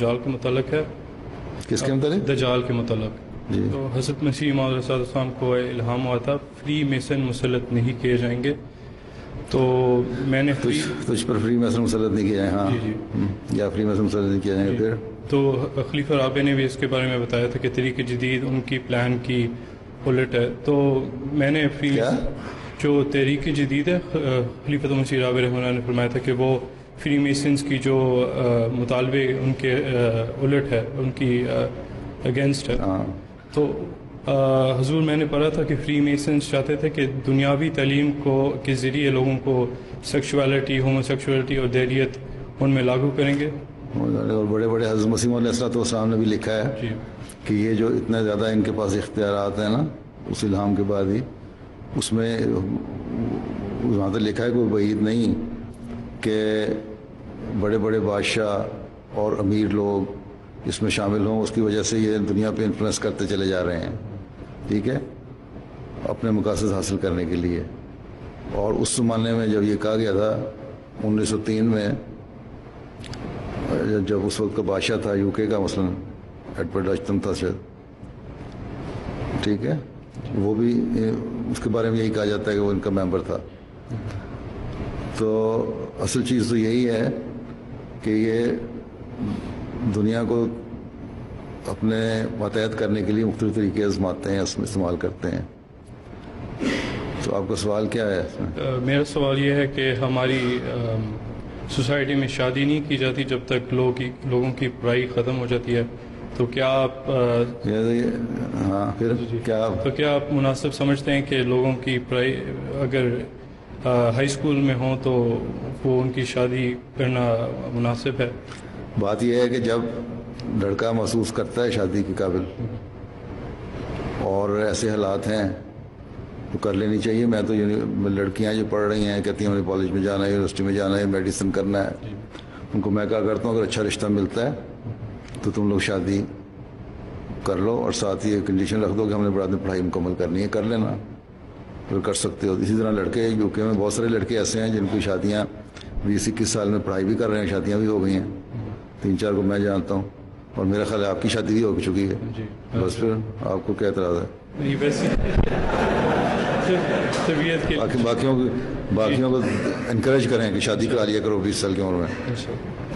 دجال کے متعلق ہے۔ کس کے متعلق؟ دجال کے متعلق جی۔ تو حضرت مسیح موعود علیہ السلام کو الہام ہوا تھا فری میسن مسلط نہیں کیے جائیں گے، تو میں نے تجھ پر فری میسن مسلط نہیں کیا جائیں، ہاں جی جی یا فری میسن مسلط نہیں کیا جائیں گے۔ پھر تو خلیفہ رابع نے بھی اس کے بارے میں بتایا تھا کہ طریق جدید ان کی پلان کی الٹ ہے۔ تو میں نے جو تحریک جدید ہے، خلیفۃ مسیح رابع رحمہ اللہ نے فرمایا تھا کہ وہ فری میسنز کی جو مطالبے ان کے الٹ ہے، ان کی اگینسٹ ہے۔ تو حضور میں نے پڑھا تھا کہ فری میسنز چاہتے تھے کہ دنیاوی تعلیم کے ذریعے لوگوں کو سیکشولیٹی، ہومو سیکشولیٹی اور دہریت ان میں لاگو کریں گے۔ اور بڑے بڑے حضرت مسیح علیہ السلام نے بھی لکھا ہے جی کہ یہ جو اتنے زیادہ ان کے پاس اختیارات ہیں نا اس الہام کے بعد ہی، اس میں وہاں تک لکھا ہے کوئی بعید نہیں کہ بڑے بڑے بادشاہ اور امیر لوگ اس میں شامل ہوں، اس کی وجہ سے یہ دنیا پہ انفلوئنس کرتے چلے جا رہے ہیں، ٹھیک ہے، اپنے مقاصد حاصل کرنے کے لیے۔ اور اس زمانے میں جب یہ کہا گیا تھا 1903 میں، جب اس وقت کا بادشاہ تھا یو کے کا، مثلاً ایڈورڈ اشٹن تھا شاید، ٹھیک ہے، وہ بھی اس کے بارے میں یہی کہا جاتا ہے کہ وہ ان کا ممبر تھا۔ تو اصل چیز تو یہی ہے کہ یہ دنیا کو اپنے ماتحت کرنے کے لیے مختلف طریقے آزماتے ہیں، اس میں استعمال کرتے ہیں۔ تو آپ کا سوال کیا ہے اس میں؟ میرا سوال یہ ہے کہ ہماری سوسائٹی میں شادی نہیں کی جاتی جب تک لوگوں کی پڑھائی ختم ہو جاتی ہے، تو کیا آپ ہاں پھر کیا آپ مناسب سمجھتے ہیں کہ لوگوں کی پڑھائی اگر ہائی اسکول میں ہوں تو وہ ان کی شادی کرنا مناسب ہے؟ بات یہ ہے کہ جب لڑکا محسوس کرتا ہے شادی کے قابل اور ایسے حالات ہیں تو کر لینی چاہیے۔ میں تو لڑکیاں جو پڑھ رہی ہیں کہتی ہیں ہمیں کالج میں جانا ہے، یونیورسٹی میں جانا ہے، میڈیسن کرنا ہے، ان کو میں کہا کرتا ہوں اگر اچھا رشتہ ملتا ہے تو تم لوگ شادی کر لو، اور ساتھ ہی یہ کنڈیشن رکھ دو کہ ہم نے بعد میں پڑھائی مکمل کرنی ہے، کر لینا، پھر کر سکتے ہو۔ اسی طرح لڑکے یو کے میں بہت سارے لڑکے ایسے ہیں جن کی شادیاں 20-21 سال میں پڑھائی بھی کر رہے ہیں، شادیاں بھی ہو گئی ہیں، 3-4 کو میں جانتا ہوں، اور میرا خیال ہے آپ کی شادی بھی ہو چکی ہے، بس پھر آپ کو کیا اعتراض ہے؟ باقیوں کو انکریج کریں کہ شادی کرا لیا کرو 20 سال کی عمر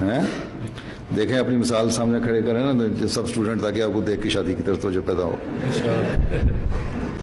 میں، دیکھیں اپنی مثال سامنے کھڑے کریں نا سب اسٹوڈنٹ، تاکہ آپ کو دیکھ کے شادی کی طرف توجہ پیدا ہو۔